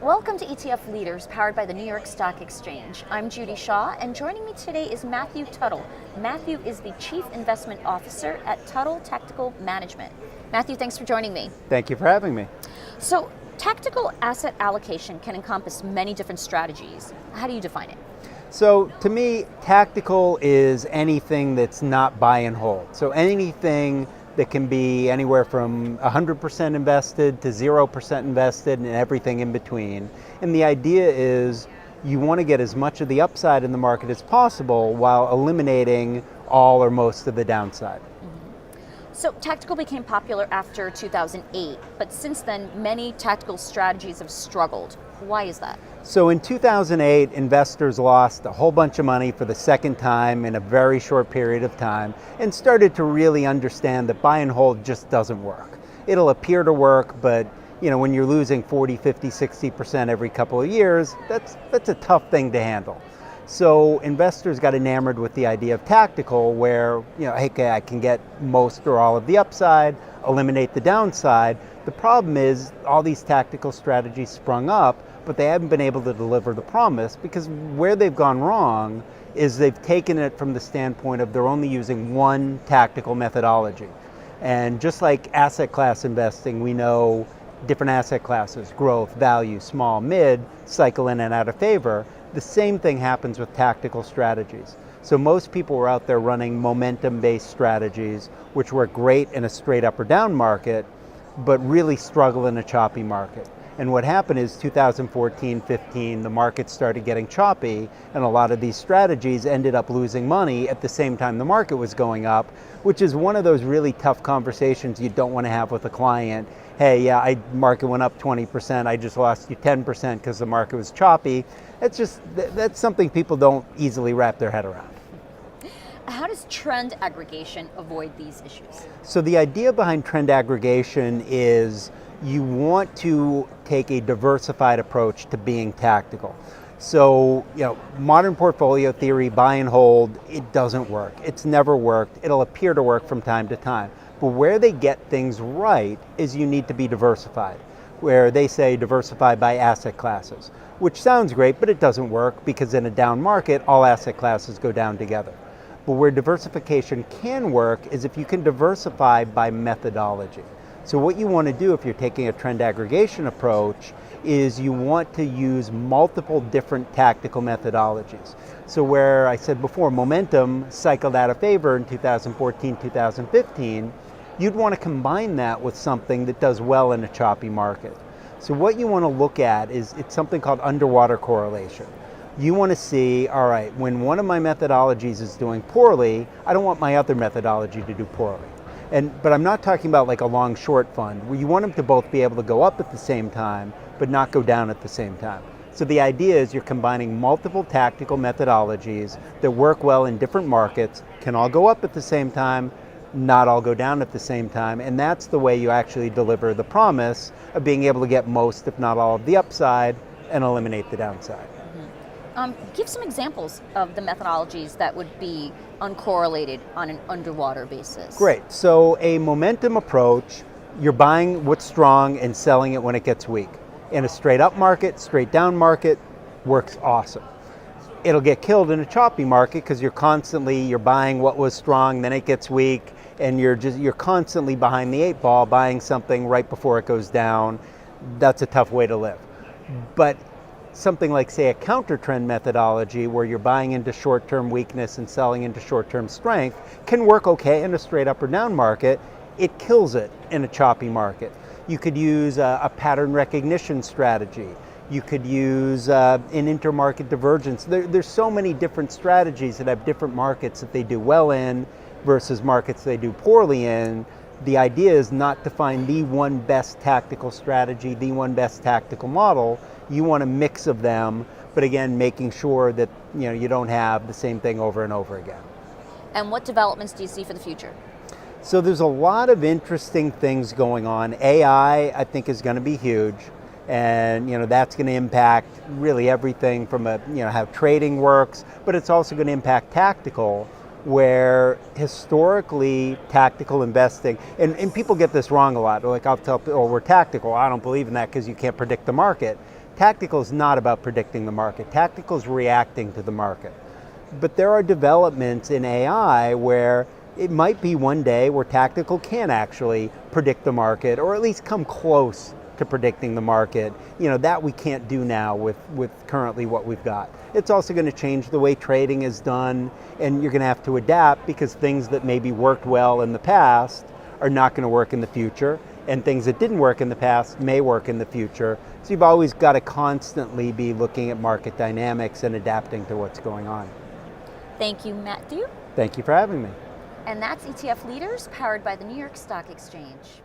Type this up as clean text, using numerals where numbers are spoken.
Welcome to ETF Leaders, powered by the New York Stock Exchange. I'm Judy Shaw, and joining me today is Matthew Tuttle. Matthew is the Chief Investment Officer at Tuttle Tactical Management. Matthew, thanks for joining me. Thank you for having me. So, tactical asset allocation can encompass many different strategies. How do you define it? So to me, tactical is anything that's not buy and hold. So anything that can be anywhere from 100% invested to 0% invested and everything in between. And the idea is you want to get as much of the upside in the market as possible while eliminating all or most of the downside. So tactical became popular after 2008, but since then many tactical strategies have struggled. Why is that? So in 2008, investors lost a whole bunch of money for the second time in a very short period of time and started to really understand that buy and hold just doesn't work. It'll appear to work, but when you're losing 40, 50, 60% every couple of years, that's a tough thing to handle. So investors got enamored with the idea of tactical where, hey, I can get most or all of the upside, eliminate the downside. The problem is all these tactical strategies sprung up, but they haven't been able to deliver the promise because where they've gone wrong is they've taken it from the standpoint of they're only using one tactical methodology. And just like asset class investing, we know different asset classes, growth, value, small, mid, cycle in and out of favor. The same thing happens with tactical strategies. So most people are out there running momentum-based strategies, which work great in a straight up or down market, but really struggle in a choppy market. And what happened is 2014, 15, the market started getting choppy, and a lot of these strategies ended up losing money at the same time the market was going up, which is one of those really tough conversations you don't want to have with a client. Hey, yeah, market went up 20%, I just lost you 10% because the market was choppy. That's something people don't easily wrap their head around. How does trend aggregation avoid these issues? So the idea behind trend aggregation is you want to take a diversified approach to being tactical. So, modern portfolio theory, buy and hold, it doesn't work. It's never worked. It'll appear to work from time to time. But where they get things right is you need to be diversified, where they say diversify by asset classes, which sounds great, but it doesn't work because in a down market, all asset classes go down together. But where diversification can work is if you can diversify by methodology. So what you want to do if you're taking a trend aggregation approach is you want to use multiple different tactical methodologies. So where I said before, momentum cycled out of favor in 2014, 2015, you'd want to combine that with something that does well in a choppy market. So what you want to look at is it's something called underwater correlation. You want to see, all right, when one of my methodologies is doing poorly, I don't want my other methodology to do poorly. But I'm not talking about like a long short fund, where you want them to both be able to go up at the same time, but not go down at the same time. So the idea is you're combining multiple tactical methodologies that work well in different markets, can all go up at the same time, not all go down at the same time, and that's the way you actually deliver the promise of being able to get most, if not all, of the upside and eliminate the downside. Give some examples of the methodologies that would be uncorrelated on an underwater basis. Great. So a momentum approach, you're buying what's strong and selling it when it gets weak. In a straight up market, straight down market, works awesome. It'll get killed in a choppy market because you're buying what was strong, then it gets weak, and you're constantly behind the eight ball, buying something right before it goes down. That's a tough way to live. But something like, say, a counter trend methodology where you're buying into short-term weakness and selling into short-term strength can work okay in a straight up or down market. It kills it in a choppy market. You could use a pattern recognition strategy. You could use an intermarket divergence. There's so many different strategies that have different markets that they do well in versus markets they do poorly in. The idea is not to find the one best tactical strategy, the one best tactical model. You want a mix of them, but again, making sure that you don't have the same thing over and over again. And what developments do you see for the future? So there's a lot of interesting things going on. AI, I think, is going to be huge, and that's going to impact really everything from how trading works, but it's also going to impact tactical. where historically tactical investing, and people get this wrong a lot, like I'll tell people, oh, we're tactical, I don't believe in that because you can't predict the market. Tactical is not about predicting the market. Tactical is reacting to the market. But there are developments in AI where it might be one day where tactical can actually predict the market, or at least come close to predicting the market. That we can't do now with currently what we've got. It's also going to change the way trading is done, and you're going to have to adapt because things that maybe worked well in the past are not going to work in the future, and things that didn't work in the past may work in the future. So you've always got to constantly be looking at market dynamics and adapting to what's going on. Thank you, Matthew. Thank you for having me. And that's ETF Leaders, powered by the New York Stock Exchange.